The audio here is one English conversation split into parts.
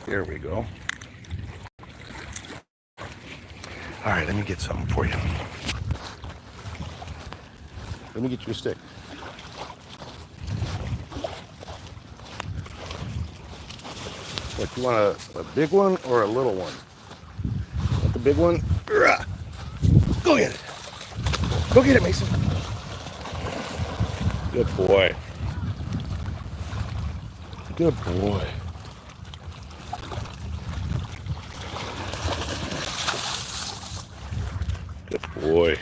There we go. All right, let me get something for you. Let me get you a stick. What, you want a big one or a little one? Want the big one? Go get it. Go get it, Mason. Good boy. Good boy. Good boy.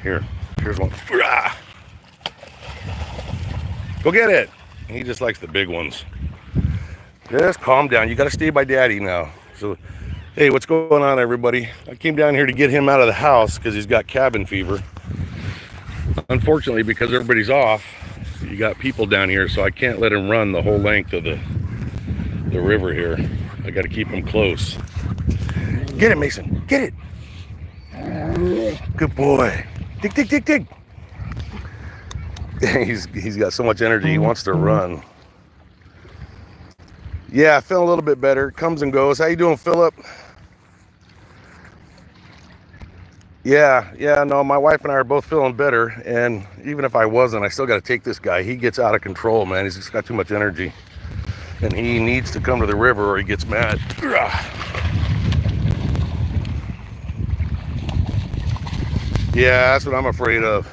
Here's one. Go get it. He just likes the big ones. Just calm down. You got to stay by daddy now. So, hey, what's going on, everybody? I came down here to get him out of the house because he's got cabin fever. Unfortunately, because everybody's off, you got people down here, so I can't let him run the whole length of the river here. I got to keep him close. Get it, Mason. Get it. Good boy. Dig, dig, dig, dig. He's got so much energy. He wants to run. Yeah, I feel a little bit better. It comes and goes. How you doing, Philip? Yeah, no, my wife and I are both feeling better. And even if I wasn't, I still got to take this guy. He gets out of control, man. He's just got too much energy. And he needs to come to the river or he gets mad. Yeah, that's what I'm afraid of.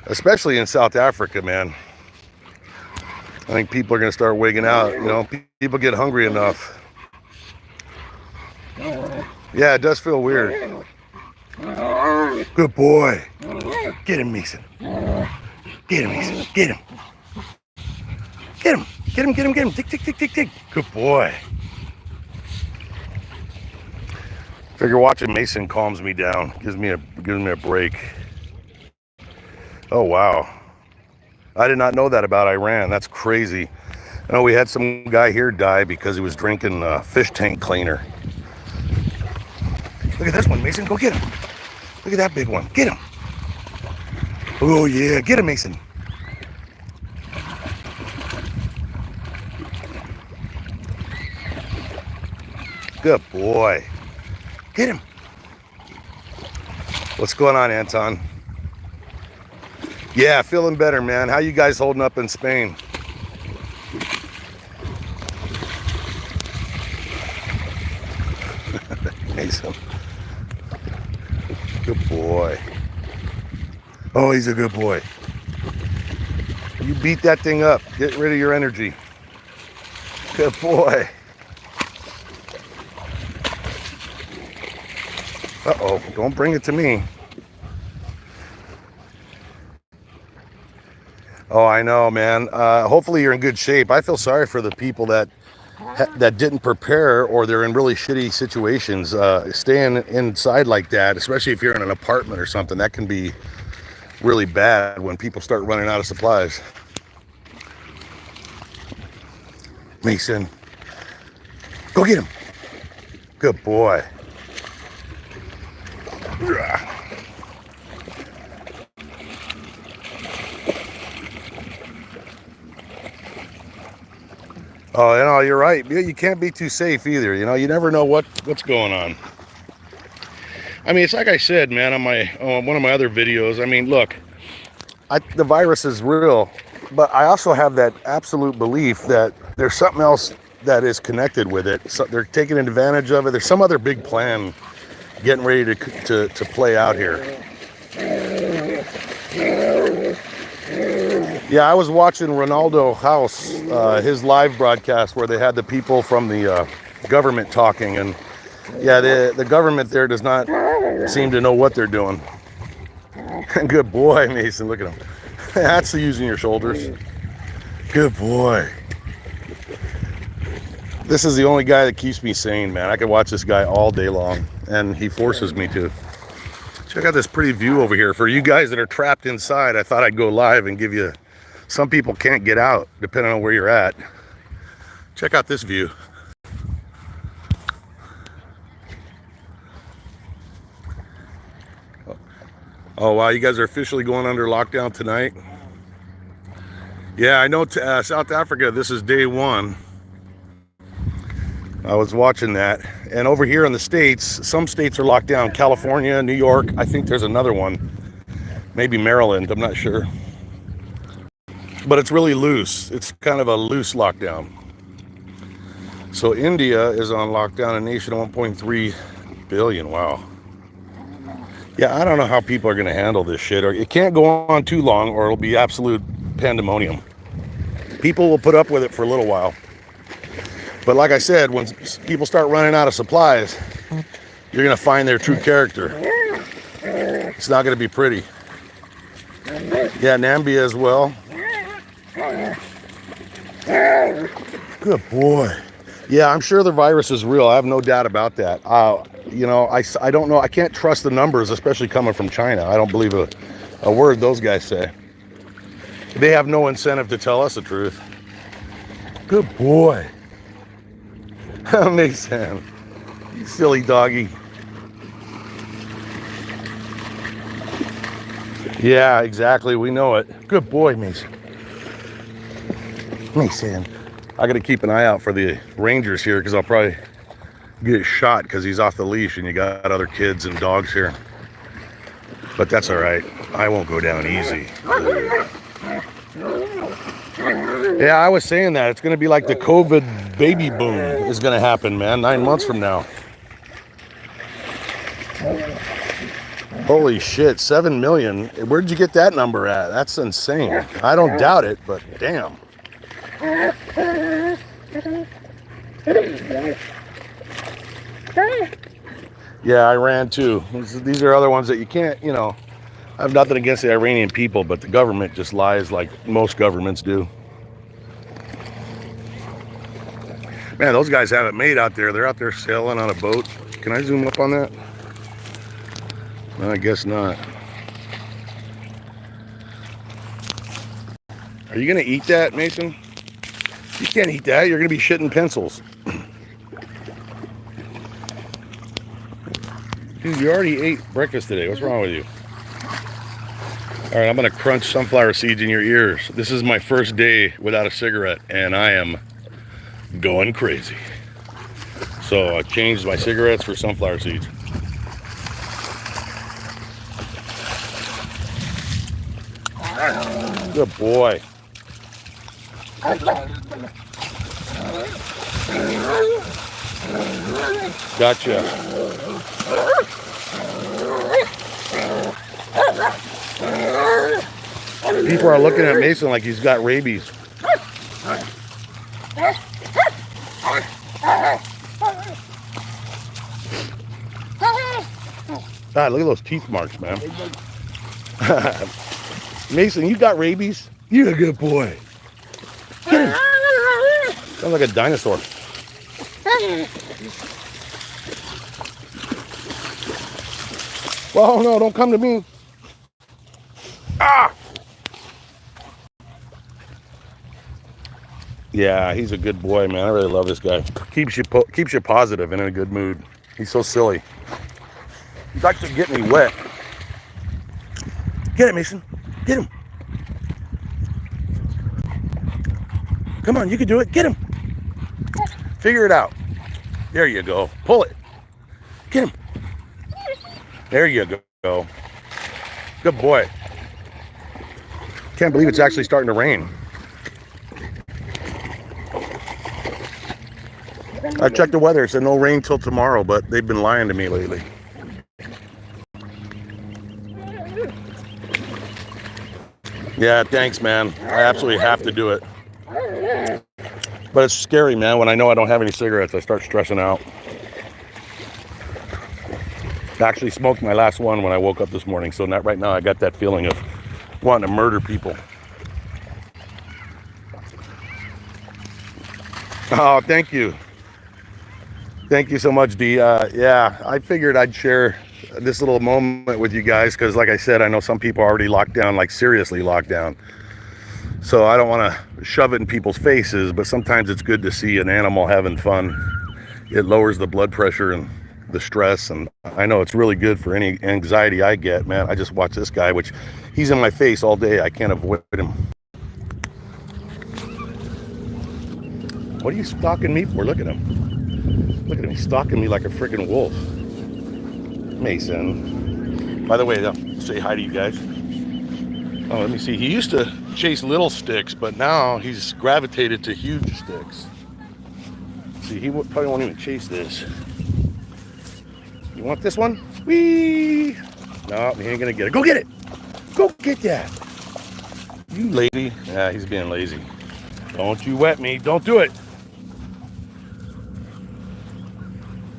Especially in South Africa, man. I think people are going to start wigging out. You know, people get hungry enough. Yeah, it does feel weird. Good boy. Get him, Mason. Get him, Mason. Get him. Get him. Get him, get him, get him. Tick, tick, tick, tick, tick. Good boy. Figure watching Mason calms me down. Gives me a break. Oh, wow. I did not know that about Iran. That's crazy. I know we had some guy here die because he was drinking fish tank cleaner. Look at this one, Mason. Go get him. Look at that big one. Get him. Oh, yeah. Get him, Mason. Good boy. Get him. What's going on, Anton? Yeah, feeling better, man. How you guys holding up in Spain? Mason. Good boy. Oh, he's a good boy. You beat that thing up. Get rid of your energy. Good boy. Uh-oh, don't bring it to me. Oh, I know, man. Hopefully you're in good shape. I feel sorry for the people that didn't prepare or they're in really shitty situations. Staying inside like that, especially if you're in an apartment or something, that can be really bad when people start running out of supplies. Mason, go get him. Good boy. Oh, you know, you're right. You can't be too safe either. You know, you never know what's going on. I mean, it's like I said, man, on one of my other videos. I mean, look, the virus is real, but I also have that absolute belief that there's something else that is connected with it. So they're taking advantage of it. There's some other big plan getting ready to play out here. Yeah, I was watching Ronaldo House, his live broadcast where they had the people from the government talking, and yeah, the government there does not seem to know what they're doing. Good boy, Mason. Look at him. That's using your shoulders. Good boy. This is the only guy that keeps me sane, man. I could watch this guy all day long, and he forces me to. Check out this pretty view over here. For you guys that are trapped inside, I thought I'd go live and give you. Some people can't get out depending on where you're at. Check out this view. Oh, wow. You guys are officially going under lockdown tonight? Yeah, I know South Africa, this is day one. I was watching that. And over here in the States, some states are locked down. California, New York. I think there's another one. Maybe Maryland. I'm not sure. But it's really loose. It's kind of a loose lockdown. So India is on lockdown, a nation of 1.3 billion. Wow. Yeah, I don't know how people are going to handle this shit. It can't go on too long or it'll be absolute pandemonium. People will put up with it for a little while. But like I said, when people start running out of supplies, you're going to find their true character. It's not going to be pretty. Yeah, Nambia as well. Good boy. Yeah, I'm sure the virus is real. I have no doubt about that. You know, I don't know. I can't trust the numbers, especially coming from China. I don't believe a word those guys say. They have no incentive to tell us the truth. Good boy. Mason. You silly doggy. Yeah, exactly. We know it. Good boy, Mason. Mason. I got to keep an eye out for the rangers here because I'll probably get shot because he's off the leash and you got other kids and dogs here. But that's all right. I won't go down easy. Yeah, I was saying that. It's going to be like the COVID baby boom is going to happen, man, 9 months from now. Holy shit, 7 million. Where'd you get that number at? That's insane. I don't doubt it, but damn. Yeah, Iran too. These are other ones that you can't, you know, I have nothing against the Iranian people, but the government just lies like most governments do. Man, those guys have it made out there. They're out there sailing on a boat. Can I zoom up on that? No, I guess not. Are you going to eat that, Mason? You can't eat that. You're going to be shitting pencils. Dude, you already ate breakfast today. What's wrong with you? All right, I'm going to crunch sunflower seeds in your ears. This is my first day without a cigarette, and I am going crazy. So I changed my cigarettes for sunflower seeds. Good boy. Gotcha. People are looking at Mason like he's got rabies. God, look at those teeth marks, man. Mason, you got rabies? You're a good boy. Get him. Sounds like a dinosaur. Well, no, don't come to me. Ah! Yeah, he's a good boy, man. I really love this guy. Keeps you positive and in a good mood. He's so silly. He likes to get me wet. Get it, Mason. Get him. Come on, you can do it. Get him. Figure it out. There you go. Pull it. Get him. There you go. Good boy. Can't believe it's actually starting to rain. I checked the weather. It said no rain till tomorrow, but they've been lying to me lately. Yeah, thanks, man. I absolutely have to do it. But it's scary, man. When I know I don't have any cigarettes, I start stressing out. I actually smoked my last one when I woke up this morning, so right now I got that feeling of wanting to murder people. Oh, thank you. Thank you so much, D. Yeah, I figured I'd share this little moment with you guys because, like I said, I know some people are already locked down, like seriously locked down. So I don't want to shove it in people's faces, but sometimes it's good to see an animal having fun. It lowers the blood pressure and the stress, and I know it's really good for any anxiety I get, man. I just watch this guy, which he's in my face all day. I can't avoid him. What are you stalking me for? Look at him. Look at him. He's stalking me like a freaking wolf. Mason. By the way, I'll say hi to you guys. Oh, let me see. He used to chase little sticks, but now he's gravitated to huge sticks. See, he probably won't even chase this. You want this one? Whee! No, he ain't gonna get it. Go get it! Go get that! You lady. Yeah, he's being lazy. Don't you wet me. Don't do it.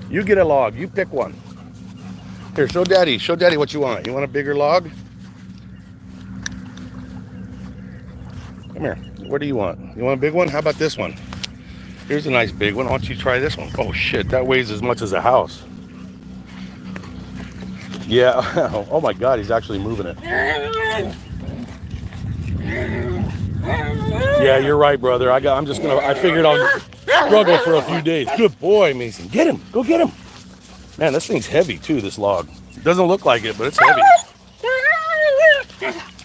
You get a log. You pick one. Here, show daddy. Show daddy what you want. You want a bigger log? Come here. What do you want? You want a big one? How about this one? Here's a nice big one. Why don't you try this one? Oh shit, that weighs as much as a house. Yeah. Oh my God, he's actually moving it. Yeah, you're right, brother. I figured I'll struggle for a few days. Good boy, Mason. Get him. Go get him. Man, this thing's heavy too, this log. It doesn't look like it, but it's heavy.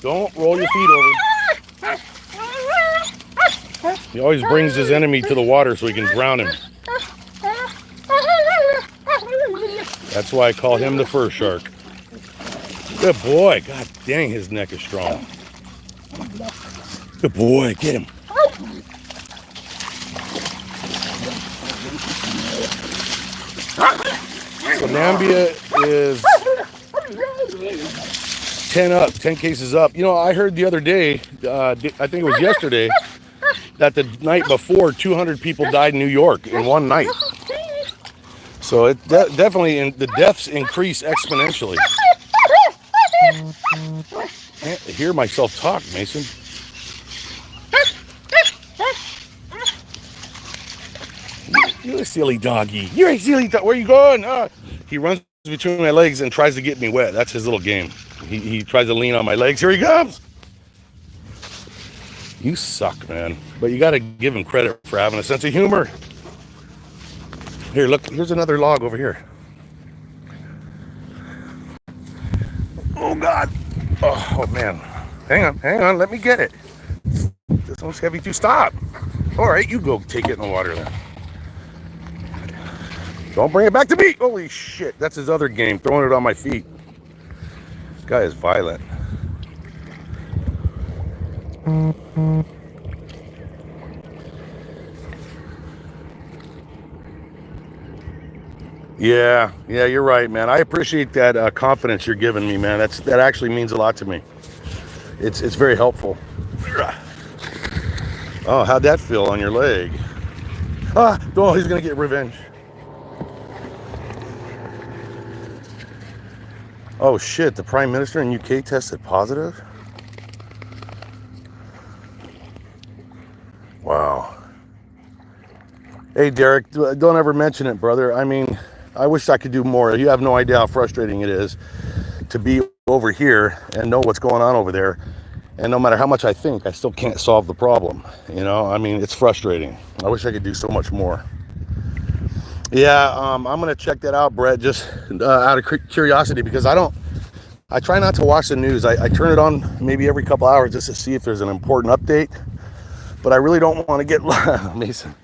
Don't roll your feet over. He always brings his enemy to the water so he can drown him. That's why I call him the fur shark. Good boy. God dang, his neck is strong. Good boy. Get him. So Nambia is 10 cases up. You know, I heard the other day, I think it was yesterday, that the night before 200 people died in New York in one night. So it definitely, the deaths increase exponentially. Can't hear myself talk, Mason. You're a silly doggy. You're a silly dog. Where are you going? He runs between my legs and tries to get me wet. That's his little game. He tries to lean on my legs. Here he comes. You suck, man. But you got to give him credit for having a sense of humor. Here, look. Here's another log over here. Oh, God. Oh, man. Hang on. Let me get it. This one's heavy too. Stop. All right, you go take it in the water then. Don't bring it back to me. Holy shit. That's his other game, throwing it on my feet. This guy is violent. Yeah, you're right, man. I appreciate that confidence you're giving me, man. That actually means a lot to me. It's very helpful. Oh, how'd that feel on your leg? Oh, he's gonna get revenge. Oh shit, the Prime Minister in UK tested positive? Wow. Hey Derek, don't ever mention it, brother. I mean, I wish I could do more. You have no idea how frustrating it is to be over here and know what's going on over there. And no matter how much I think, I still can't solve the problem. You know, I mean, it's frustrating. I wish I could do so much more. Yeah, I'm going to check that out, Brett, just out of curiosity, because I try not to watch the news. I turn it on maybe every couple hours just to see if there's an important update. But I really don't want to get, Mason,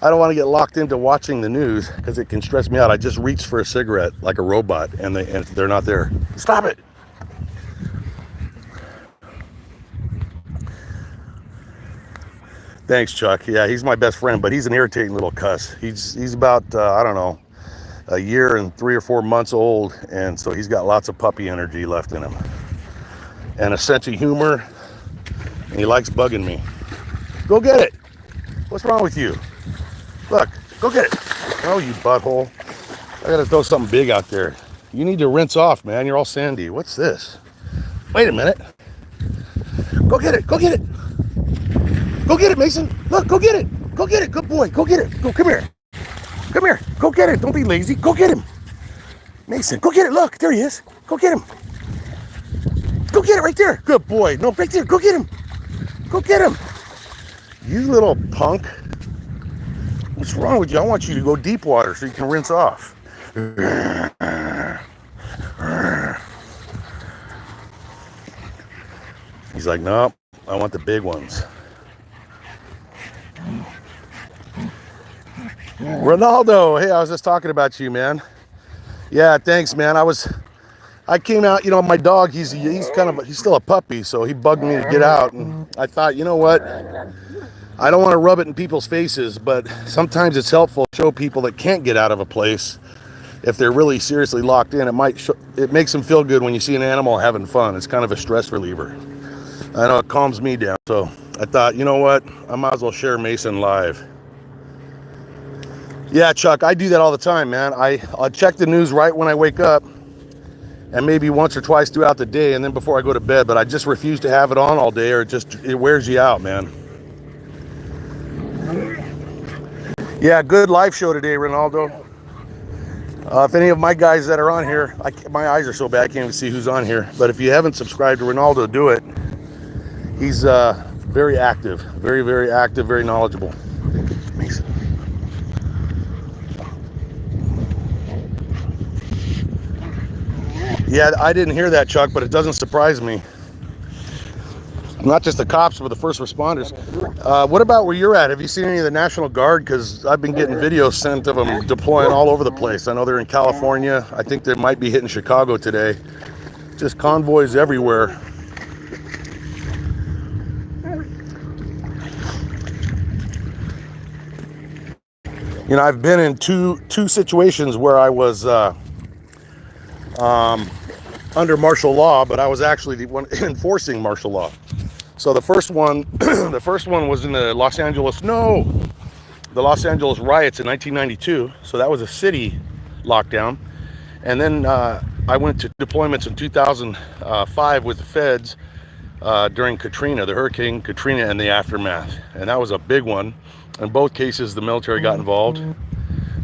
I don't want to get locked into watching the news because it can stress me out. I just reach for a cigarette like a robot and they're not there. Stop it. Thanks, Chuck. Yeah, he's my best friend, but he's an irritating little cuss. He's about, I don't know, a year and 3 or 4 months old, and so he's got lots of puppy energy left in him. And a sense of humor, and he likes bugging me. Go get it. What's wrong with you? Look, go get it. Oh, you butthole. I gotta throw something big out there. You need to rinse off, man. You're all sandy. What's this? Wait a minute. Go get it. Go get it. Go get it, Mason. Look, go get it. Go get it. Good boy. Go get it. Go, come here. Come here. Go get it. Don't be lazy. Go get him. Mason, go get it. Look, there he is. Go get him. Go get it right there. Good boy. No, right there. Go get him. Go get him. You little punk. What's wrong with you? I want you to go deep water so you can rinse off. He's like, nope, I want the big ones. Ronaldo, hey, I was just talking about you, man. Yeah, thanks, man. I came out, you know, my dog, he's still a puppy, so he bugged me to get out, and I thought, you know what? I don't want to rub it in people's faces, but sometimes it's helpful to show people that can't get out of a place. If they're really seriously locked in, it makes them feel good when you see an animal having fun. It's kind of a stress reliever. I know it calms me down, so I thought, you know what? I might as well share Mason live. Yeah, Chuck, I do that all the time, man. I'll check the news right when I wake up, and maybe once or twice throughout the day, and then before I go to bed, but I just refuse to have it on all day, or it wears you out, man. Yeah, good live show today, Ronaldo. If any of my guys that are on here, my eyes are so bad I can't even see who's on here, but if you haven't subscribed to Ronaldo, do it. He's very active, very, very active, very knowledgeable. Mason. Yeah, I didn't hear that, Chuck, but it doesn't surprise me. Not just the cops, but the first responders. What about where you're at? Have you seen any of the National Guard? Because I've been getting videos sent of them deploying all over the place. I know they're in California. I think they might be hitting Chicago today. Just convoys everywhere. You know, I've been in two situations where I was under martial law, but I was actually the one enforcing martial law. So the first one, was in the Los Angeles riots in 1992. So that was a city lockdown. And then I went to deployments in 2005 with the feds during Katrina, the Hurricane Katrina, and the aftermath. And that was a big one. In both cases, the military got involved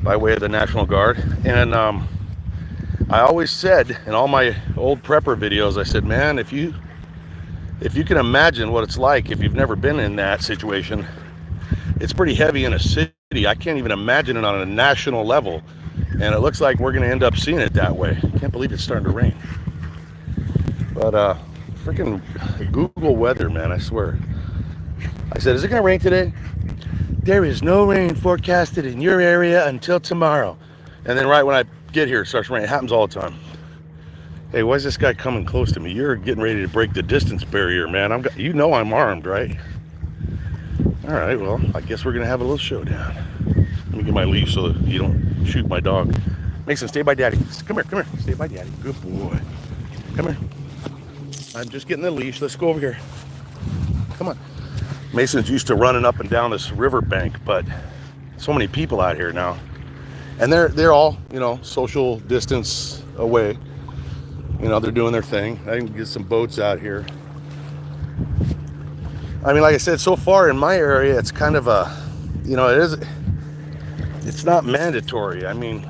by way of the National Guard. And I always said in all my old prepper videos, I said, man, if you can imagine what it's like if you've never been in that situation, it's pretty heavy in a city. I can't even imagine it on a national level. And it looks like we're going to end up seeing it that way. Can't believe it's starting to rain. But freaking Google weather, man, I swear. I said, is it going to rain today? There is no rain forecasted in your area until tomorrow. And then right when I get here, it starts raining. It happens all the time. Hey, why is this guy coming close to me? You're getting ready to break the distance barrier, man. You know I'm armed, right? All right, well, I guess we're going to have a little showdown. Let me get my leash so that you don't shoot my dog. Mason, stay by Daddy. Come here. Stay by Daddy. Good boy. Come here. I'm just getting the leash. Let's go over here. Come on. Mason's used to running up and down this river bank, but so many people out here now. And they're all, you know, social distance away. You know, they're doing their thing. I can get some boats out here. I mean, like I said, so far in my area, it's kind of a, you know, it's not mandatory. I mean,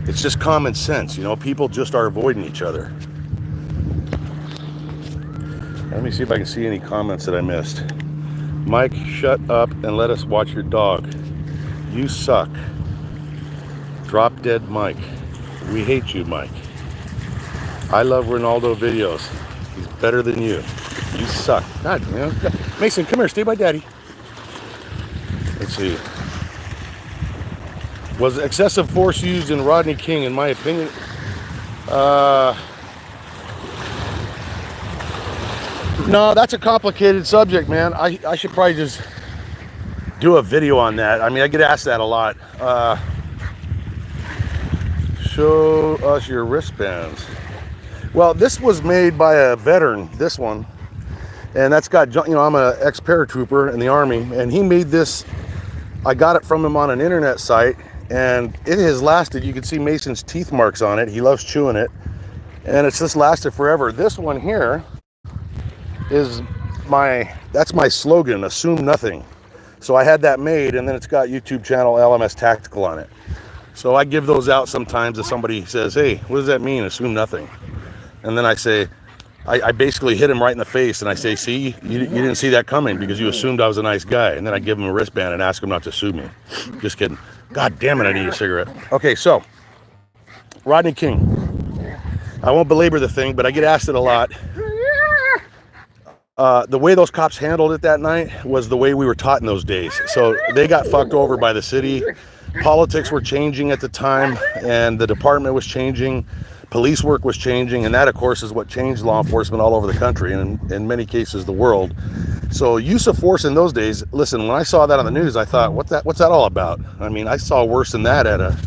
it's just common sense. You know, people just are avoiding each other. Let me see if I can see any comments that I missed. Mike, shut up and let us watch your dog. You suck. Drop dead Mike. We hate you, Mike. I love Ronaldo videos. He's better than you. You suck. God, you know. Mason, come here. Stay by Daddy. Let's see. Was excessive force used in Rodney King, in my opinion? No, that's a complicated subject, man. I should probably just do a video on that. I mean, I get asked that a lot. Show us your wristbands. Well, this was made by a veteran, this one. And that's got, you know, I'm an ex-paratrooper in the Army, and he made this. I got it from him on an internet site, and it has lasted. You can see Mason's teeth marks on it. He loves chewing it. And it's just lasted forever. This one here is that's my slogan, assume nothing. So I had that made, and then it's got YouTube channel LMS Tactical on it. So I give those out sometimes if somebody says, hey, what does that mean, assume nothing? And then I say, I basically hit him right in the face, and I say, see, you didn't see that coming because you assumed I was a nice guy. And then I give him a wristband and ask him not to sue me. Just kidding. God damn it, I need a cigarette. Okay, so Rodney King. I won't belabor the thing, but I get asked it a lot. The way those cops handled it that night was the way we were taught in those days. So they got fucked over by the city. Politics were changing at the time, and the department was changing. Police work was changing, and that, of course, is what changed law enforcement all over the country, and in many cases, the world. So use of force in those days, listen, when I saw that on the news, I thought, what's that all about? I mean, I saw worse than that at a,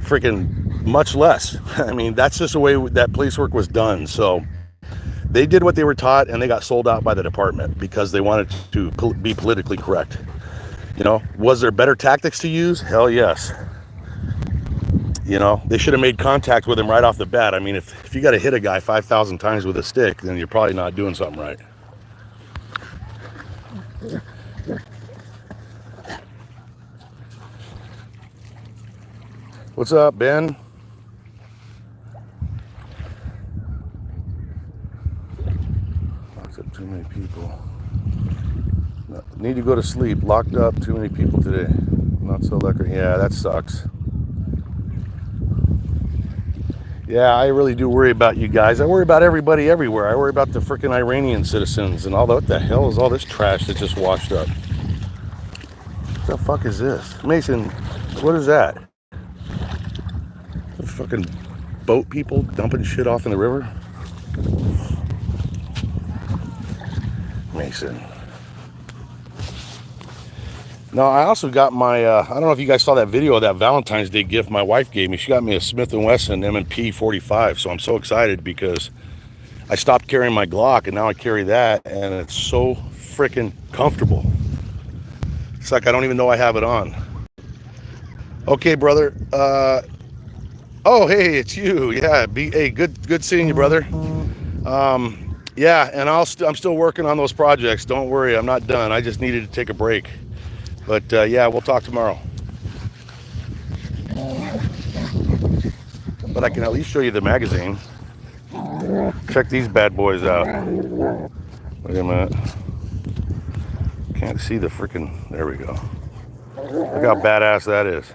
freaking much less. I mean, that's just the way that police work was done. So they did what they were taught, and they got sold out by the department because they wanted to be politically correct. Was there better tactics to use? Hell yes. They should have made contact with him right off the bat. I mean, if you got to hit a guy 5,000 times with a stick, then you're probably not doing something right. What's up, Ben? Locked up too many people. Need to go to sleep. Locked up too many people today. Not so lucky. Yeah, that sucks. Yeah, I really do worry about you guys. I worry about everybody everywhere. I worry about the freaking Iranian citizens and all that. What the hell is all this trash that just washed up? What the fuck is this? Mason, what is that? The fucking boat people dumping shit off in the river? Mason. No, I also got my, I don't know if you guys saw that video of that Valentine's Day gift my wife gave me. She got me a Smith & Wesson M&P 45. So I'm so excited because I stopped carrying my Glock and now I carry that, and it's so freaking comfortable. It's like I don't even know I have it on. Okay, brother. Oh, hey, it's you. Yeah, hey, good seeing you, brother. Yeah, and I'm still working on those projects. Don't worry, I'm not done. I just needed to take a break. But yeah, we'll talk tomorrow. But I can at least show you the magazine. Check these bad boys out. Wait a minute. Can't see the freaking, there we go. Look how badass that is.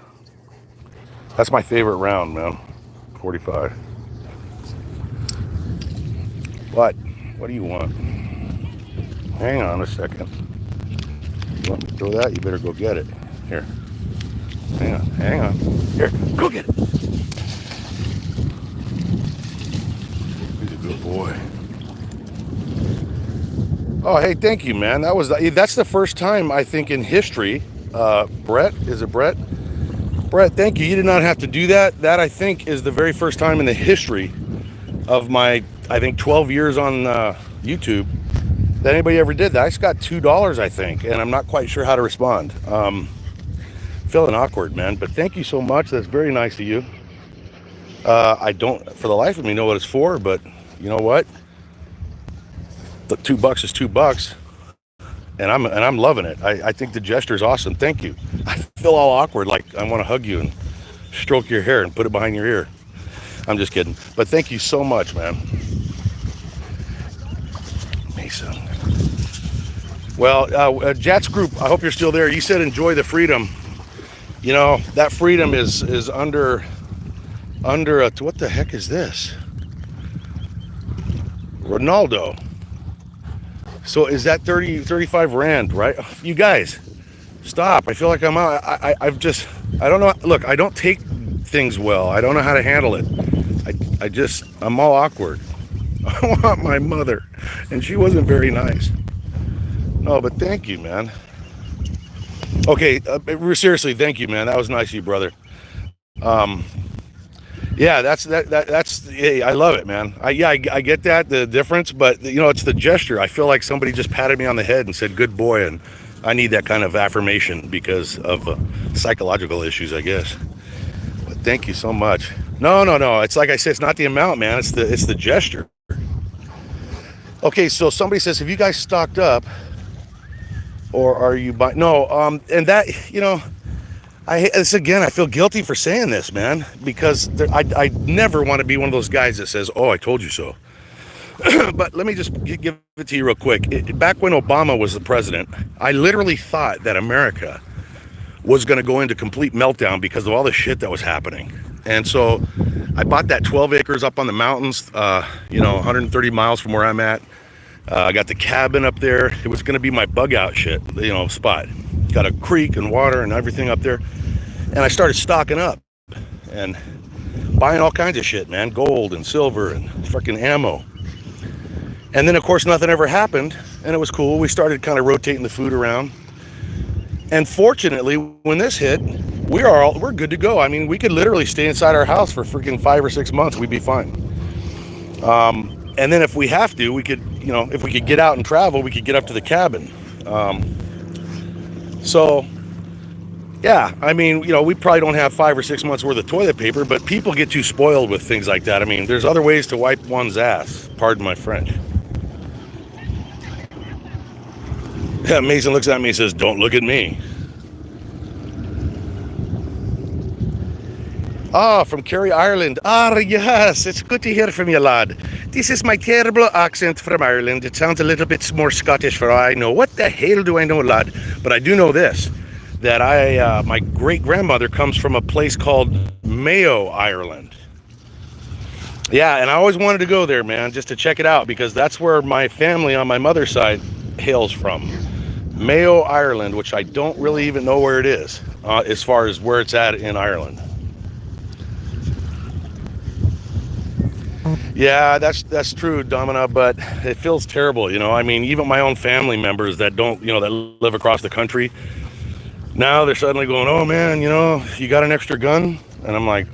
That's my favorite round, man. 45. What do you want? Hang on a second. You want me to throw that? You better go get it. Here. Hang on. Here, go get it. He's a good boy. Oh, hey, thank you, man. That's the first time, I think, in history. Brett, is it Brett? Brett, thank you. You did not have to do that. That, I think, is the very first time in the history of my, I think, 12 years on YouTube that anybody ever did that. I just got $2, I think, and I'm not quite sure how to respond. Feeling awkward, man, but thank you so much. That's very nice of you. I don't, for the life of me, know what it's for, but you know what? The $2 is $2, and I'm loving it. I think the gesture is awesome. Thank you. I feel all awkward, like I want to hug you and stroke your hair and put it behind your ear. I'm just kidding, but thank you so much, man. Mason. Well, Jats Group, I hope you're still there. You said enjoy the freedom. That freedom is under what the heck is this? Ronaldo. So is that 35 Rand, right? You guys, stop. I feel like I'm out. I don't know. Look, I don't take things well. I don't know how to handle it. I'm all awkward. I want my mother, and she wasn't very nice. No, but thank you, man. Okay, seriously, thank you, man. That was nice of you, brother. Yeah, that's hey, I love it, man. I get that, the difference, but it's the gesture. I feel like somebody just patted me on the head and said, good boy, and I need that kind of affirmation because of psychological issues, I guess. But thank you so much. No. It's like I said, it's not the amount, man. It's the gesture. Okay, so somebody says, have you guys stocked up, or are you buying? No, and that, I feel guilty for saying this, man, because I never want to be one of those guys that says, oh, I told you so. But let me just give it to you real quick. Back when Obama was the president, I literally thought that America was going to go into complete meltdown because of all the shit that was happening. And so I bought that 12 acres up on the mountains, 130 miles from where I'm at. I got the cabin up there. It was going to be my bug out shit, spot. Got a creek and water and everything up there. And I started stocking up and buying all kinds of shit, man. Gold and silver and fucking ammo. And then, of course, nothing ever happened. And it was cool. We started kind of rotating the food around. And fortunately, when this hit, we're good to go. I mean, we could literally stay inside our house for freaking 5 or 6 months. We'd be fine. And then if we have to, we could, if we could get out and travel, we could get up to the cabin. So, yeah, I mean, we probably don't have 5 or 6 months worth of toilet paper, but people get too spoiled with things like that. I mean, there's other ways to wipe one's ass. Pardon my French. Yeah, Mason looks at me and says, "Don't look at me." From Kerry, Ireland. Yes, it's good to hear from you, lad. This is my terrible accent from Ireland. It sounds a little bit more Scottish for all I know. What the hell do I know, lad? But I do know this, that my great-grandmother comes from a place called Mayo, Ireland. Yeah, and I always wanted to go there, man, just to check it out, because that's where my family on my mother's side hails from. Mayo, Ireland, which I don't really even know where it is, as far as where it's at in Ireland. Yeah, that's true, Domina, but it feels terrible, I mean, even my own family members that don't, that live across the country, now they're suddenly going, "Oh man, you got an extra gun?" And I'm like,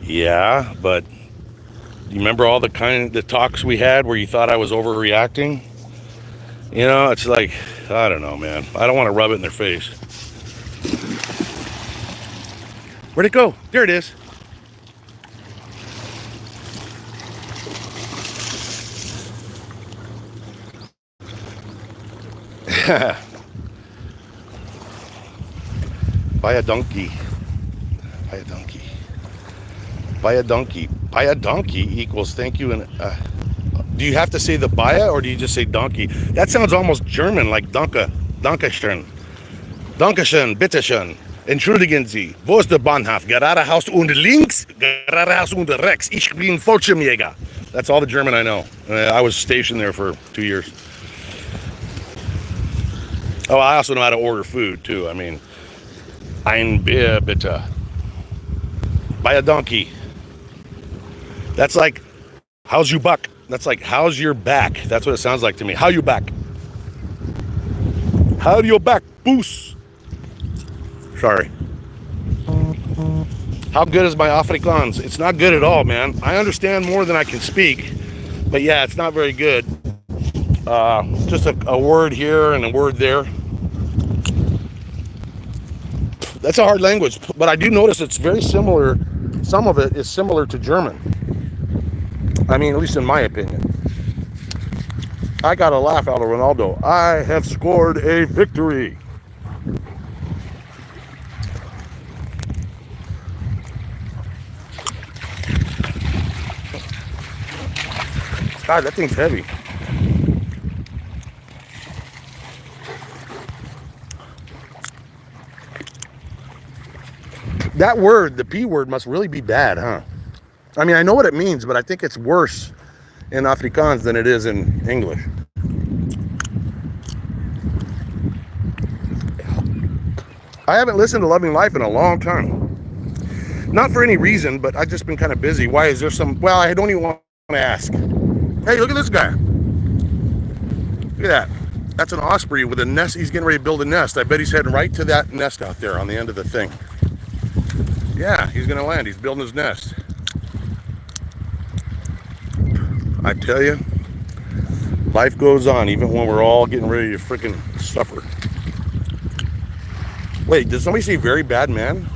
yeah, but you remember all the talks we had where you thought I was overreacting? It's like, I don't know, man. I don't want to rub it in their face. Where'd it go? There it is. Buy a donkey. Buy a donkey. Buy a donkey. Buy a donkey equals thank you. And do you have to say the baya or do you just say donkey? That sounds almost German, like danke, dankeschön. Dankeschön, bitteschön. Entschuldigen Sie, wo ist der Bahnhof? Geradeaus und links, geradeaus und rechts. Ich bin Fallschirmjäger. That's all the German I know. I was stationed there for 2 years. Oh, I also know how to order food too. I mean, ein Bier bitte. Buy a donkey. That's like, how's you buck? That's like, how's your back? That's what it sounds like to me. How you back? How do you back? Boos. Sorry. How good is my Afrikaans? It's not good at all, man. I understand more than I can speak, but yeah, it's not very good. Just a word here and a word there. That's a hard language, but I do notice it's very similar. Some of it is similar to German. I mean, at least in my opinion. I got a laugh out of Ronaldo. I have scored a victory. God, that thing's heavy. That word, the P word, must really be bad, huh? I mean, I know what it means, but I think it's worse in Afrikaans than it is in English. I haven't listened to Loving Life in a long time. Not for any reason, but I've just been kind of busy. Why is there some... Well, I don't even want to ask. Hey, look at this guy. Look at that. That's an osprey with a nest. He's getting ready to build a nest. I bet he's heading right to that nest out there on the end of the thing. Yeah, he's going to land. He's building his nest. I tell you, life goes on even when we're all getting ready to freaking suffer. Wait, did somebody say very bad man?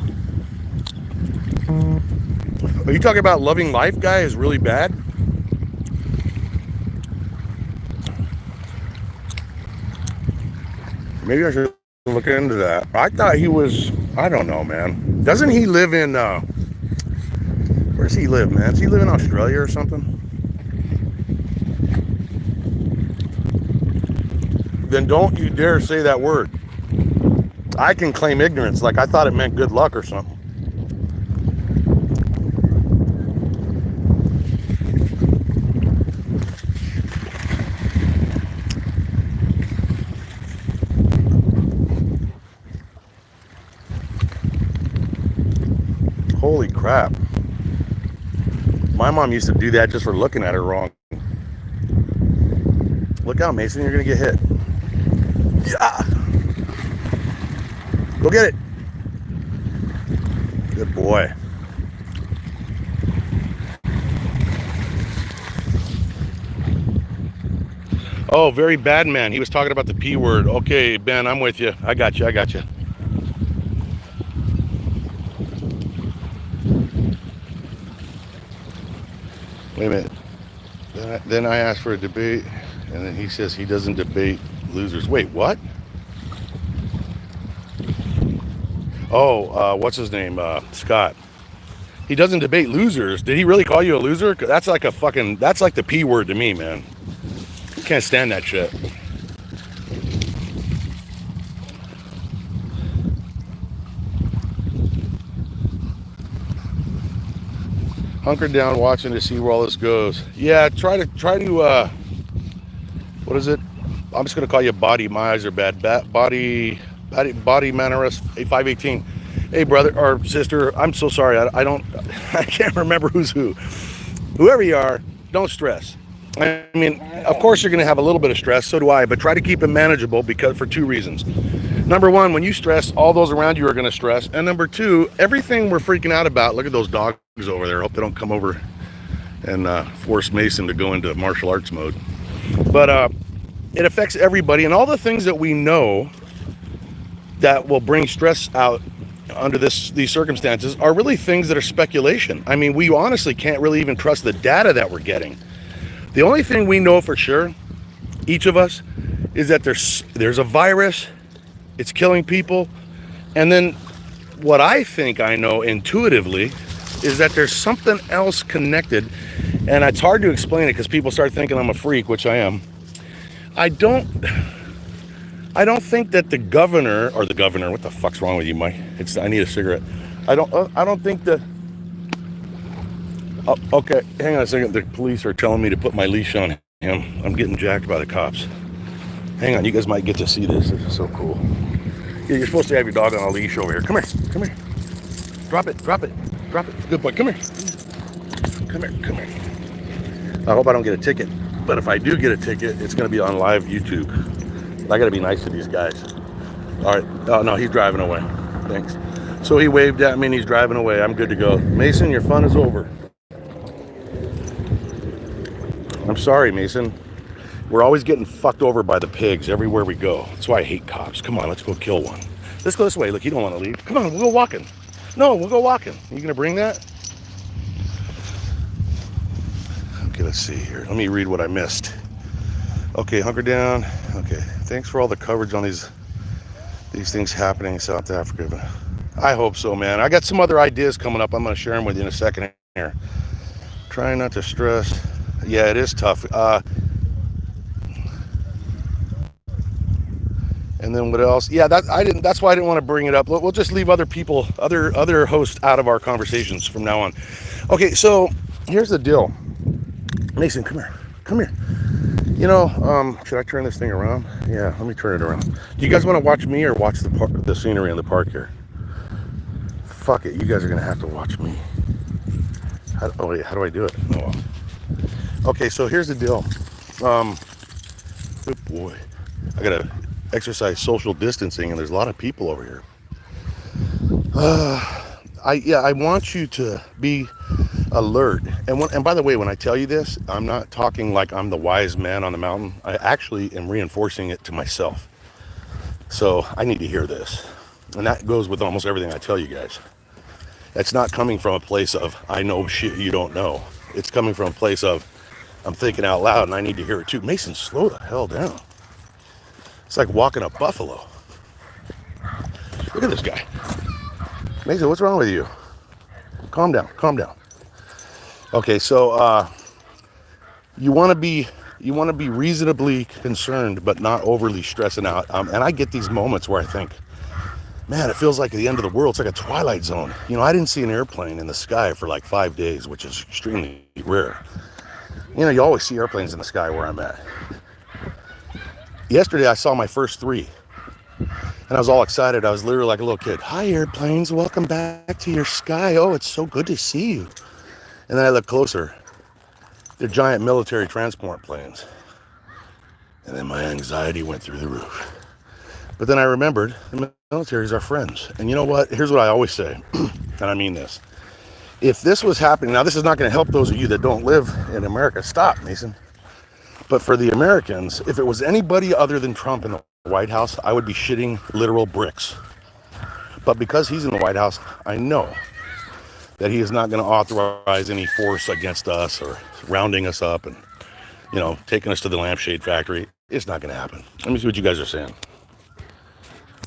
Are you talking about Loving Life guy is really bad? Maybe I should look into that. I thought he was, I don't know, man. Doesn't he live in, where does he live, man? Does he live in Australia or something? Then don't you dare say that word. I can claim ignorance. Like I thought it meant good luck or something. Holy crap. My mom used to do that just for looking at her wrong. Look out, Mason, you're gonna get hit. Yeah. Go get it. Good boy. Oh, very bad man. He was talking about the P word. Okay, Ben, I'm with you. I got you. Wait a minute. Then I asked for a debate, and then he says he doesn't debate losers. Wait, what? Oh, what's his name? Scott. He doesn't debate losers. Did he really call you a loser? That's like that's like the P word to me, man. Can't stand that shit. Hunker down watching to see where all this goes. Yeah, try to what is it? I'm just gonna call you Body. My eyes are bad. Body Manarus 518. Hey brother or sister, I'm so sorry. I can't remember who's who. Whoever you are, don't stress. I mean, of course you're gonna have a little bit of stress, so do I, but try to keep it manageable for 2 reasons. Number 1, when you stress, all those around you are gonna stress. And number 2, everything we're freaking out about, look at those dogs over there. I hope they don't come over and force Mason to go into martial arts mode. But it affects everybody, and all the things that we know that will bring stress out under these circumstances are really things that are speculation. I mean, we honestly can't really even trust the data that we're getting. The only thing we know for sure, each of us, is that there's a virus, it's killing people, and then what I think I know intuitively is that there's something else connected, and it's hard to explain it because people start thinking I'm a freak, which I am. I don't think that the governor, what the fuck's wrong with you, Mike? I need a cigarette. I don't think that. Oh, okay, hang on a second. The police are telling me to put my leash on him. I'm getting jacked by the cops. Hang on, you guys might get to see this. This is so cool. Yeah, you're supposed to have your dog on a leash over here. Come here. Drop it. Good boy, come here. I hope I don't get a ticket. But if I do get a ticket, it's going to be on live YouTube. I got to be nice to these guys. All right. Oh, no, he's driving away. Thanks. So he waved at me and he's driving away. I'm good to go. Mason, your fun is over. I'm sorry, Mason. We're always getting fucked over by the pigs everywhere we go. That's why I hate cops. Come on, let's go kill one. Let's go this way. Look, you don't want to leave. Come on, we'll go walking. No, we'll go walking. You going to bring that? Okay, let's see here. Let me read what I missed. Okay, hunker down. Okay, thanks for all the coverage on these things happening in South Africa. I hope so, man. I got some other ideas coming up. I'm going to share them with you in a second here. Trying not to stress. Yeah, it is tough. And then what else? Yeah, that's why I didn't want to bring it up. We'll just leave other people, other hosts out of our conversations from now on. Okay, so here's the deal. Mason, come here. You know, should I turn this thing around? Yeah, let me turn it around. Do you guys want to watch me or watch the scenery in the park here? Fuck it, you guys are gonna have to watch me. How do I do it? Oh, well. Okay, so here's the deal. Good boy. I gotta exercise social distancing, and there's a lot of people over here. I want you to be alert. And by the way, when I tell you this, I'm not talking like I'm the wise man on the mountain. I actually am reinforcing it to myself. So I need to hear this. And that goes with almost everything I tell you guys. It's not coming from a place of, I know shit you don't know. It's coming from a place of, I'm thinking out loud and I need to hear it too. Mason, slow the hell down. It's like walking a buffalo. Look at this guy. Mason, what's wrong with you? Calm down. Okay, so you want to be reasonably concerned, but not overly stressing out. And I get these moments where I think, Man, it feels like the end of the world. It's like a twilight zone. You know, I didn't see an airplane in the sky for like 5 days, which is extremely rare. You know, you always see airplanes in the sky where I'm at. Yesterday, I saw my first three, and I was all excited. I was literally like a little kid. Hi, airplanes. Welcome back to your sky. Oh, it's so good to see you. And then I looked closer. They're giant military transport planes. And then my anxiety went through the roof. But then I remembered the military is our friends. And you know what? Here's what I always say, and I mean this. If this was happening, now this is not going to help those of you that don't live in America. Stop, Mason. But for the Americans, if it was anybody other than Trump in the White House, I would be shitting literal bricks. But because he's in the White House, I know that he is not going to authorize any force against us or rounding us up and, you know, taking us to the lampshade factory. It's not going to happen. Let me see what you guys are saying.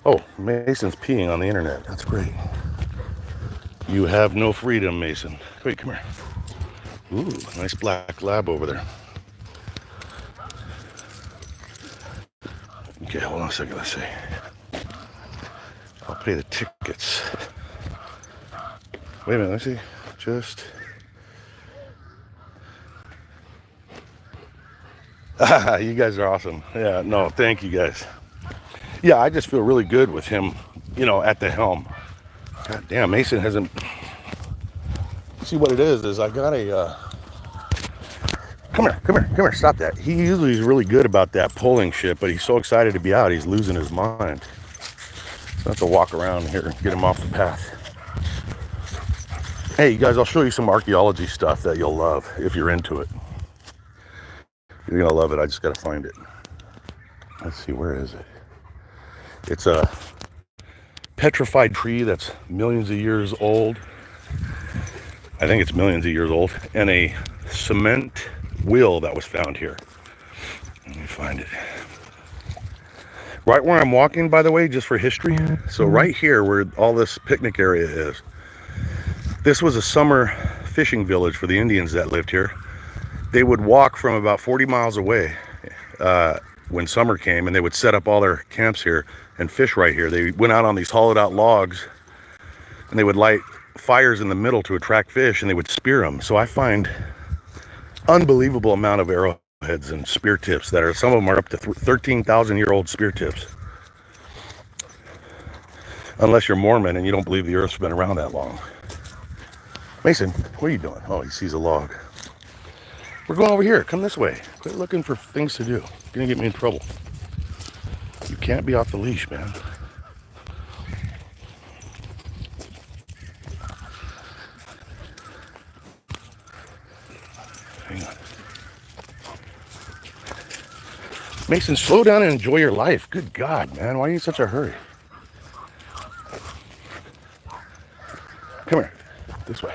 Oh, Mason's peeing on the internet. That's great. You have no freedom, Mason. Wait, come here. Ooh, nice black lab over there. Okay, hold on a second. Let's see. I'll pay the tickets. Wait a minute. Let's see. Just. You guys are awesome. Yeah, no, thank you guys. Yeah, I just feel really good with him, you know, at the helm. God damn, Mason hasn't. See what it is I got a. Come here, stop that. He usually is really good about that pulling shit, but he's so excited to be out, he's losing his mind. So I have to walk around here and get him off the path. Hey, you guys, I'll show you some archaeology stuff that you'll love if you're into it. You're gonna love it. I just gotta find it. Let's see, where is it? It's a petrified tree that's millions of years old. I think it's millions of years old. And a cement wheel that was found here. Let me find it. Right where I'm walking, by the way, just for history. So right here where all this picnic area is, this was a summer fishing village for the Indians that lived here. They would walk from about 40 miles away when summer came, and they would set up all their camps here and fish right here. They went out on these hollowed out logs, and they would light fires in the middle to attract fish, and they would spear them. So I find unbelievable amount of arrowheads and spear tips that are, some of them are up to 13,000-year-old spear tips. Unless you're Mormon and you don't believe the earth's been around that long. Mason, what are you doing? Oh, he sees a log. We're going over here. Come this way. Quit looking for things to do. You're gonna get me in trouble. You can't be off the leash, man. Hang on. Mason, slow down and enjoy your life. Good God, man. Why are you in such a hurry? Come here. This way.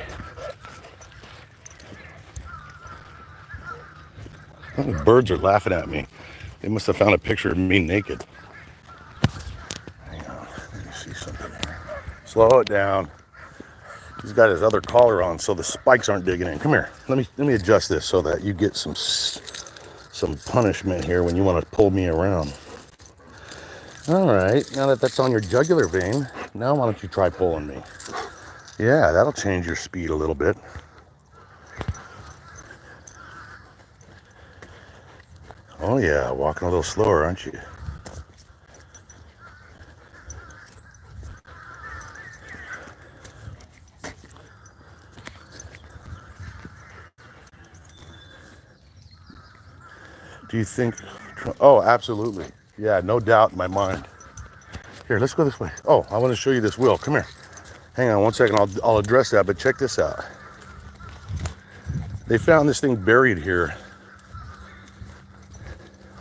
Oh, the birds are laughing at me. They must have found a picture of me naked. Hang on. Let me see something here. Slow it down. He's got his other collar on so the spikes aren't digging in. Come here. Let me adjust this so that you get some punishment here when you want to pull me around. All right. Now that that's on your jugular vein, now why don't you try pulling me? Yeah, that'll change your speed a little bit. Oh yeah, walking a little slower, aren't you? Do you think? Oh, absolutely. Yeah, no doubt in my mind. Here, let's go this way. Oh, I want to show you this wheel. Come here. Hang on one second. I'll address that, but check this out. They found this thing buried here.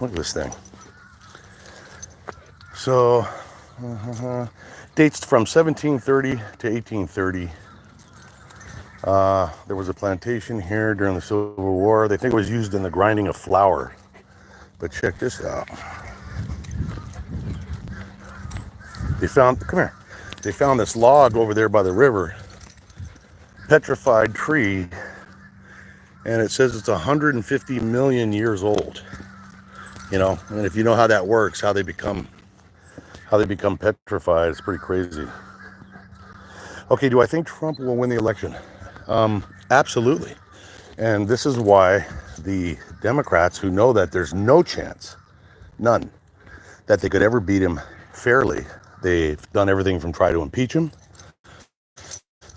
Look at this thing. So, dates from 1730 to 1830. There was a plantation here during the Civil War. They think it was used in the grinding of flour. But check this out. Come here. They found this log over there by the river, petrified tree, and it says it's 150 million years old. You know, and if you know how that works, how they become how they become petrified. It's pretty crazy. Okay, do I think Trump will win the election? Absolutely. And this is why the Democrats, who know that there's no chance, none, that they could ever beat him fairly, they've done everything from try to impeach him,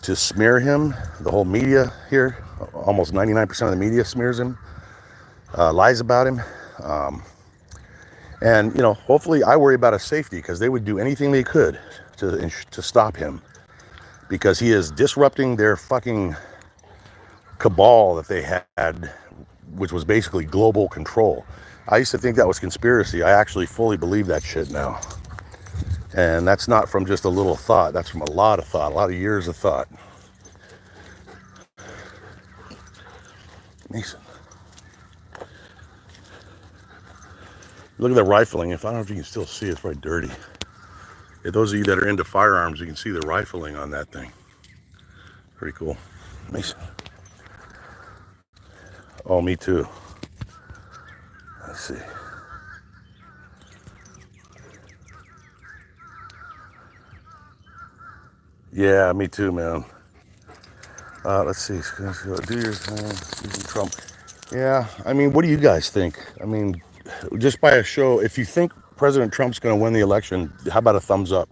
to smear him. The whole media here, almost 99% of the media smears him, lies about him. And, you know, hopefully I worry about his safety, because they would do anything they could to stop him, because he is disrupting their fucking cabal that they had, which was basically global control. I used to think that was conspiracy. I actually fully believe that shit now. And that's not from just a little thought. That's from a lot of thought, a lot of years of thought. Mason. Look at the rifling. If I don't know if you can still see it, it's probably dirty. Yeah, those of you that are into firearms, you can see the rifling on that thing. Pretty cool. Mason. Oh, me too. Let's see. Yeah, me too, man. Let's see. Do your thing. Trump. Yeah, I mean, what do you guys think? I mean, just by a show, if you think President Trump's going to win the election, how about a thumbs up?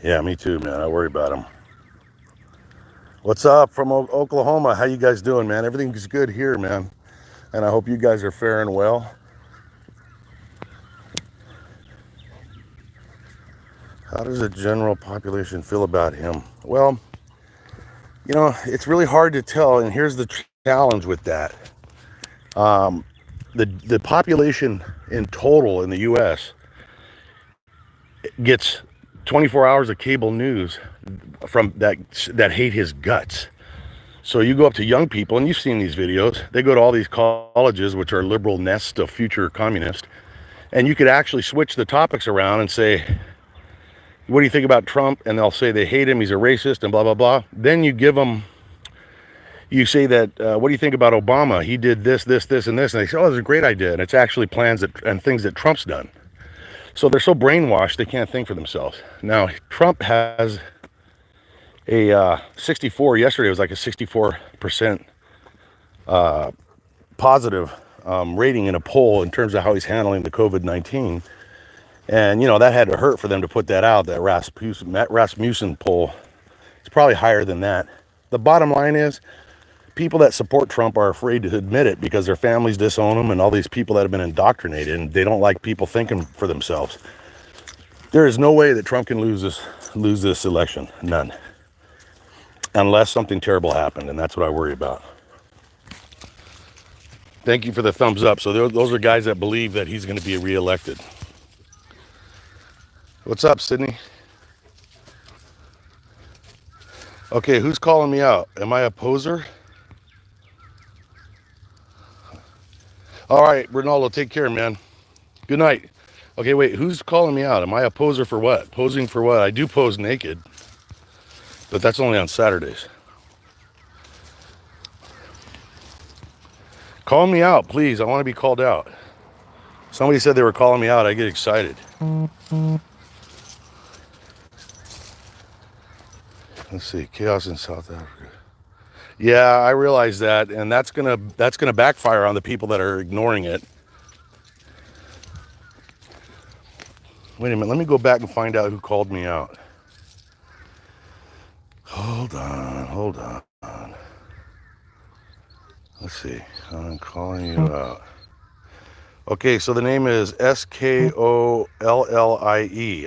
Yeah, me too, man. I worry about him. What's up from Oklahoma? How you guys doing, man? Everything's good here, man. And I hope you guys are faring well. How does the general population feel about him? Well, you know, it's really hard to tell, and here's the challenge with that. The population in total in the U.S. gets 24 hours of cable news from that hate his guts. So you go up to young people, and you've seen these videos. They go to all these colleges, which are liberal nests of future communists, and you could actually switch the topics around and say, what do you think about Trump? And they'll say they hate him, he's a racist, and blah, blah, blah. Then you give them, you say that, what do you think about Obama? He did this, this, this, and this. And they say, oh, that's a great idea. And it's actually plans and things that Trump's done. So they're so brainwashed, they can't think for themselves. Now, Trump has a 64, yesterday it was like a 64% positive rating in a poll in terms of how he's handling the COVID-19. And, you know, that had to hurt for them to put that out, that Rasmussen poll. It's probably higher than that. The bottom line is, people that support Trump are afraid to admit it because their families disown him, and all these people that have been indoctrinated, and they don't like people thinking for themselves. There is no way that Trump can lose this election. None. Unless something terrible happened, and that's what I worry about. Thank you for the thumbs up. So those are guys that believe that he's going to be reelected. What's up, Sydney? Okay, who's calling me out? Am I a poser? All right, Ronaldo, take care, man. Good night. Okay, wait, who's calling me out? Am I a poser for what? Posing for what? I do pose naked, but that's only on Saturdays. Call me out, please. I want to be called out. Somebody said they were calling me out. I get excited. Let's see, chaos in South Africa. Yeah, I realize that, and that's gonna backfire on the people that are ignoring it. Wait a minute, let me go back and find out who called me out. Hold on. Let's see, I'm calling you out. Okay, so the name is SKOLLIE.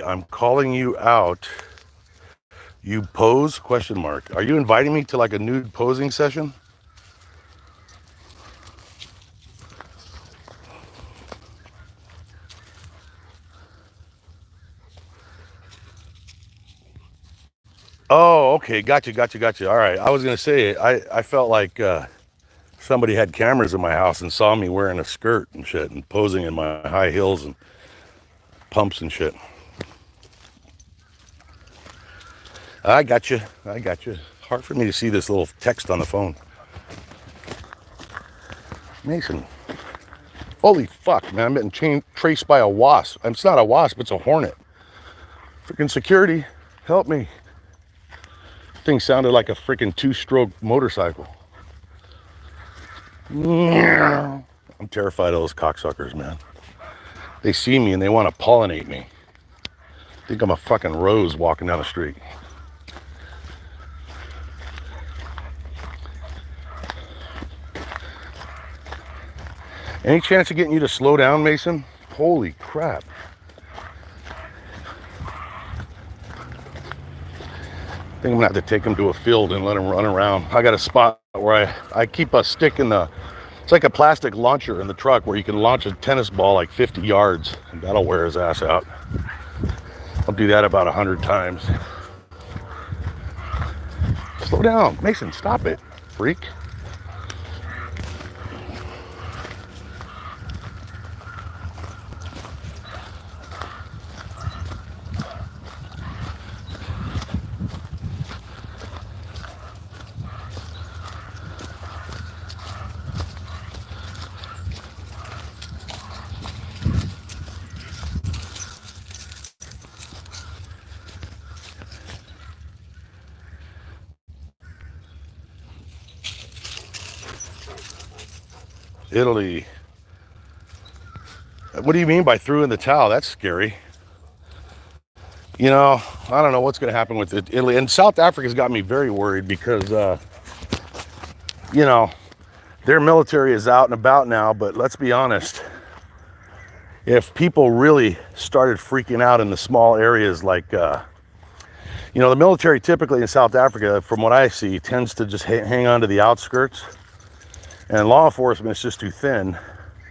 I'm calling you out. You pose? Question mark. Are you inviting me to like a nude posing session? Oh, okay. Gotcha. All right. I was going to say, I felt like somebody had cameras in my house and saw me wearing a skirt and shit and posing in my high heels and pumps and shit. I got you. I got you. Hard for me to see this little text on the phone. Mason. Holy fuck, man. I'm getting traced by a wasp. It's not a wasp, it's a hornet. Freaking security. Help me. Thing sounded like a freaking two-stroke motorcycle. I'm terrified of those cocksuckers, man. They see me and they want to pollinate me. Think I'm a fucking rose walking down the street. Any chance of getting you to slow down, Mason? Holy crap. I think I'm gonna have to take him to a field and let him run around. I got a spot where I keep a stick in it's like a plastic launcher in the truck where you can launch a tennis ball like 50 yards and that'll wear his ass out. I'll do that about 100 times. Slow down, Mason, stop it, freak. Italy. What do you mean by threw in the towel? That's scary. You know, I don't know what's going to happen with Italy. And South Africa's got me very worried because, you know, their military is out and about now. But let's be honest. If people really started freaking out in the small areas like, you know, the military typically in South Africa, from what I see, tends to just hang on to the outskirts. And law enforcement is just too thin.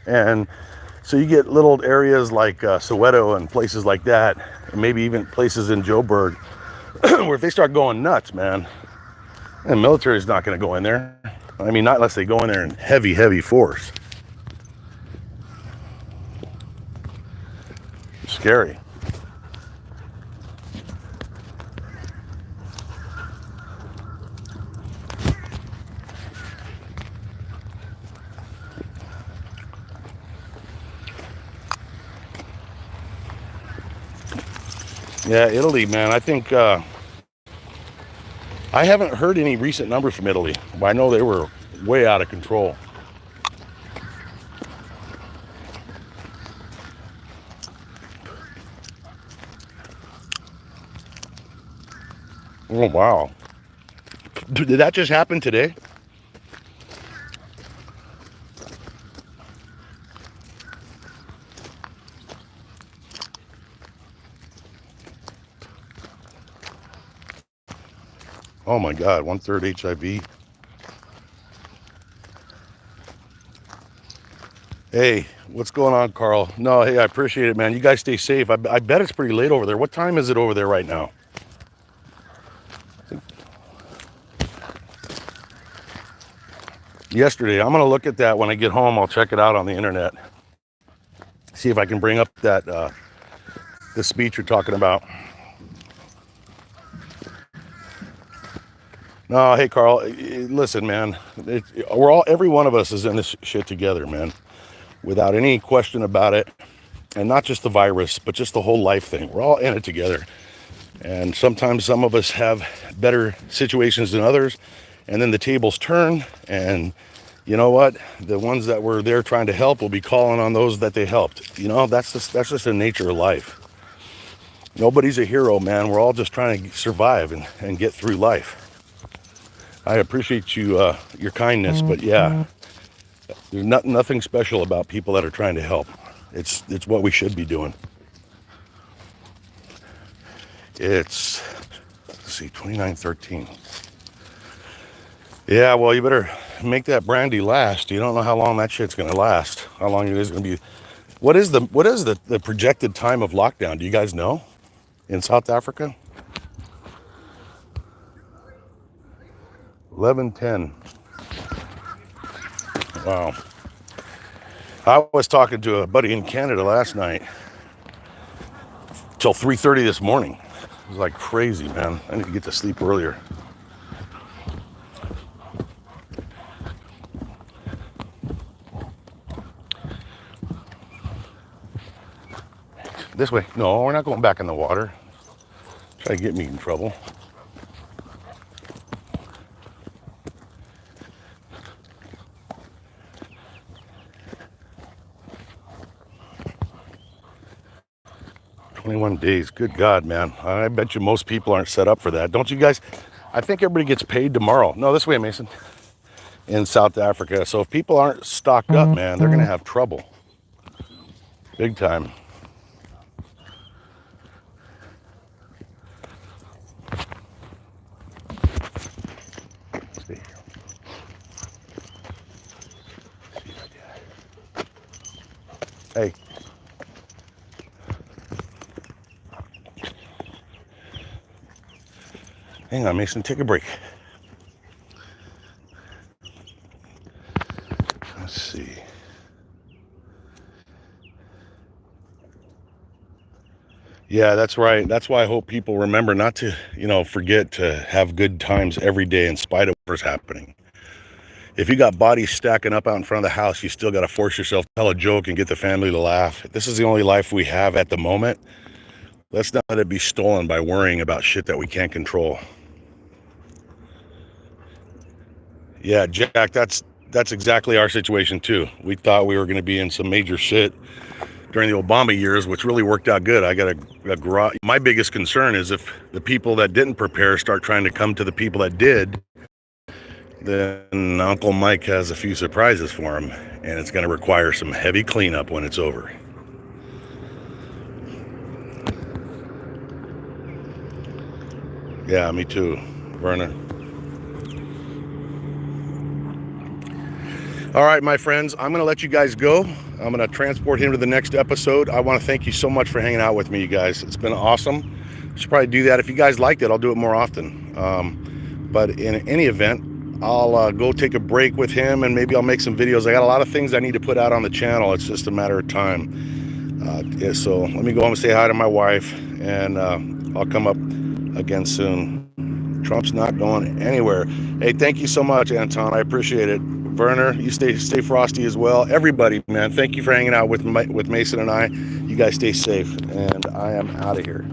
And so you get little areas like Soweto and places like that, and maybe even places in Joburg, where if they start going nuts, man, and the military is not going to go in there. I mean, not unless they go in there in heavy, heavy force. Scary. Yeah, Italy, man. I think I haven't heard any recent numbers from Italy, but I know they were way out of control. Oh, wow. Did that just happen today? Oh my God, 1/3 HIV. Hey, what's going on, Carl? No, hey, I appreciate it, man. You guys stay safe. I bet it's pretty late over there. What time is it over there right now? Yesterday. I'm going to look at that when I get home. I'll check it out on the internet. See if I can bring up that the speech you're talking about. No, hey, Carl, listen, man. Every one of us is in this shit together, man. Without any question about it. And not just the virus, but just the whole life thing. We're all in it together. And sometimes some of us have better situations than others. And then the tables turn. And you know what? The ones that were there trying to help will be calling on those that they helped. You know, that's just the nature of life. Nobody's a hero, man. We're all just trying to survive and get through life. I appreciate your kindness, but yeah, there's nothing special about people that are trying to help. It's what we should be doing. It's, let's see, 2913. Yeah, well, you better make that brandy last. You don't know how long that shit's gonna last. How long it is gonna be. What is the projected time of lockdown? Do you guys know? In South Africa? 11:10. Wow. I was talking to a buddy in Canada last night till 3:30 this morning. It's like crazy, man. I need to get to sleep earlier. This way. No, we're not going back in the water. Try to get me in trouble. $21 Good God, man. I bet you most people aren't set up for that. Don't you guys? I think everybody gets paid tomorrow. No, this way, Mason. In South Africa. So if people aren't stocked up, man, they're going to have trouble. Big time. Hey. Hang on, Mason, take a break. Let's see. Yeah, that's right. That's why I hope people remember not to, forget to have good times every day in spite of whatever's happening. If you got bodies stacking up out in front of the house, you still got to force yourself to tell a joke and get the family to laugh. This is the only life we have at the moment. Let's not let it be stolen by worrying about shit that we can't control. Yeah, Jack, that's exactly our situation too. We thought we were going to be in some major shit during the Obama years, which really worked out good. I got a garage. My biggest concern is if the people that didn't prepare start trying to come to the people that did, then Uncle Mike has a few surprises for him, and it's going to require some heavy cleanup when it's over. Yeah, me too, Werner. All right, my friends, I'm going to let you guys go. I'm going to transport him to the next episode. I want to thank you so much for hanging out with me, you guys. It's been awesome. I should probably do that. If you guys liked it, I'll do it more often. But in any event, I'll go take a break with him, and maybe I'll make some videos. I got a lot of things I need to put out on the channel. It's just a matter of time. Yeah, so let me go home and say hi to my wife, and I'll come up again soon. Trump's not going anywhere. Hey, thank you so much, Anton. I appreciate it. Werner, you stay frosty as well. Everybody, man, thank you for hanging out with Mason and I. You guys stay safe, and I am out of here.